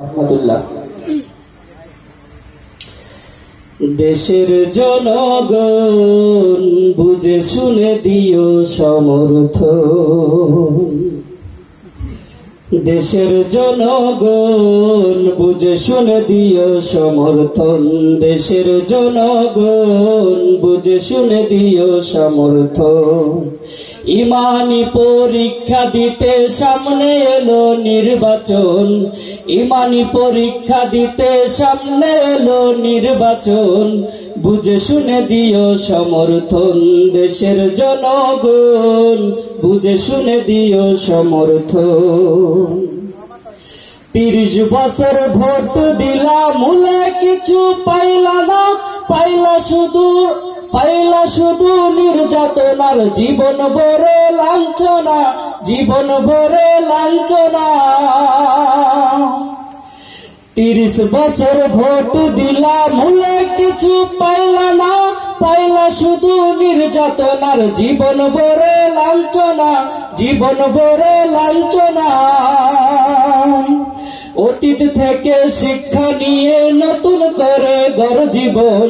রহমতুল্লাহ। দেশের জনগণ বুঝে শুনে দিও সমর্থন, দেশের জনগণ বুঝে শুনে দিও সমর্থন, দেশের জনগণ বুঝে শুনে দিও সমর্থন। ইমানি পরীক্ষা দিতে সামনে এলো নির্বাচন, ইমানি পরীক্ষা দিতে সামনে এলো নির্বাচন, বুঝে শুনে দিও সমর্থন, দেশের জনগণ বুঝে শুনে দিও সমর্থন। 30 বছর ভোট দিলা মূলে কিছু পাইলা না, পাইলা শুধু নির্যাতনার জীবন ভরে লাঞ্ছনা, জীবন ভরে লাঞ্ছনা। 30 বছর ভোট দিলা মূলে কিছু পাইলা না, পাইলা শুধু নির্যাতনার জীবন ভরে লাঞ্ছনা, জীবন ভরে লাঞ্ছনা। অতীত থেকে শিক্ষা নিয়ে নতুন করে গড় জীবন,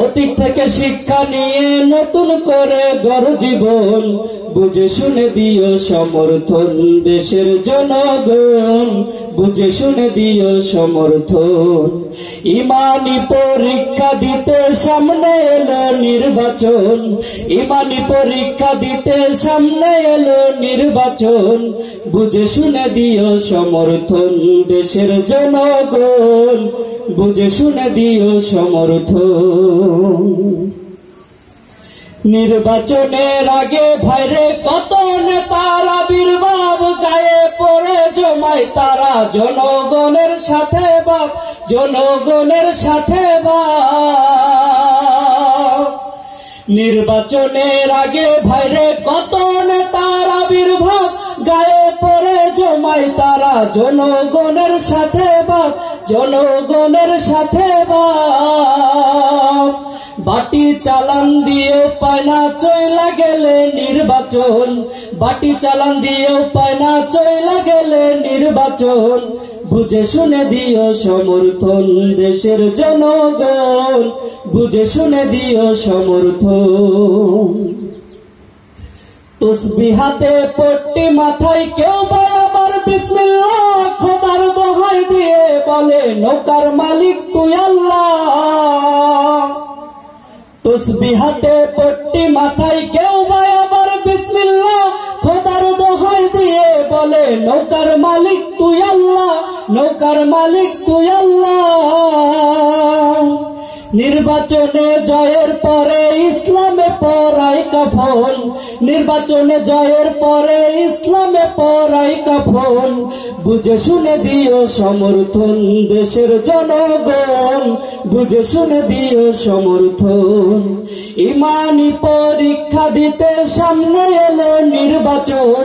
অতীত থেকে শিক্ষা নিয়ে নতুন করে গড় জীবন, বুঝে শুনে দিও সমর্থন, দেশের জনগণ বুঝে শুনে দিও সমর্থন। ইমানি পরীক্ষা দিতে সামনে এলো নির্বাচন, ইমানি পরীক্ষা দিতে সামনে এলো নির্বাচন, বুঝে শুনে দিও সমর্থন, দেশের জনগণ বুঝে শুনে দিও সমর্থন। নির্বাচনের আগে ভাইরে কত নেতার আবির্ভাব, গায়ে পড়ে জমায় তারা জনগণের সাথে বাপ, জনগণের সাথে বাপ। নির্বাচনের আগে ভাইরে কত নেতার আবির্ভাব, গায়ে পড়ে জমায় তারা জনগণের সাথে বাপ, জনগণের সাথে বাপ। বাটি চালান দিয়ে পায়না চইলা গেলে নির্বাচন, বাটি চালান দিয়ে পায়না চইলা গেলে নির্বাচন, বুঝে শুনে দিও সমর্থন, দেশের জনগণ বুঝে শুনে দিও সমর্থন। তসবিহ হাতে পট্টি মাথায় কেউ বা আবার বিসমিল্লাহ খোদার দোহাই দিয়ে বলে নৌকার মালিক তুই আল্লাহ। তসবিহ হাতে পট্টি মাথায় কেউ বা আবার বিসমিল্লাহ খোদার দোহাই দিয়ে বলে নৌকার মালিক তুই আল্লাহ, নৌকার মালিক তুই আল্লাহ। নির্বাচনে জয়ের পরে ইসলামে পরাই কাফন, নির্বাচনে জয়ের পরে ইসলামে পরাই কাফন, বুঝে শুনে দিও সমর্থন, দেশের জনগণ বুঝে শুনে দিও সমর্থন। ইমানি পরীক্ষা দিতে সামনে এলো নির্বাচন,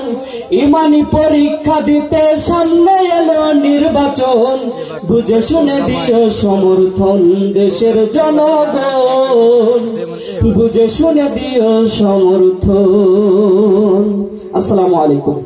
ইমানি পরীক্ষা দিতে সামনে এলো নির্বাচন, বুঝে শুনে দিও সমর্থন, দেশের জনগণ বুঝে শুনে দিও সমর্থন। আসসালামু আলাইকুম।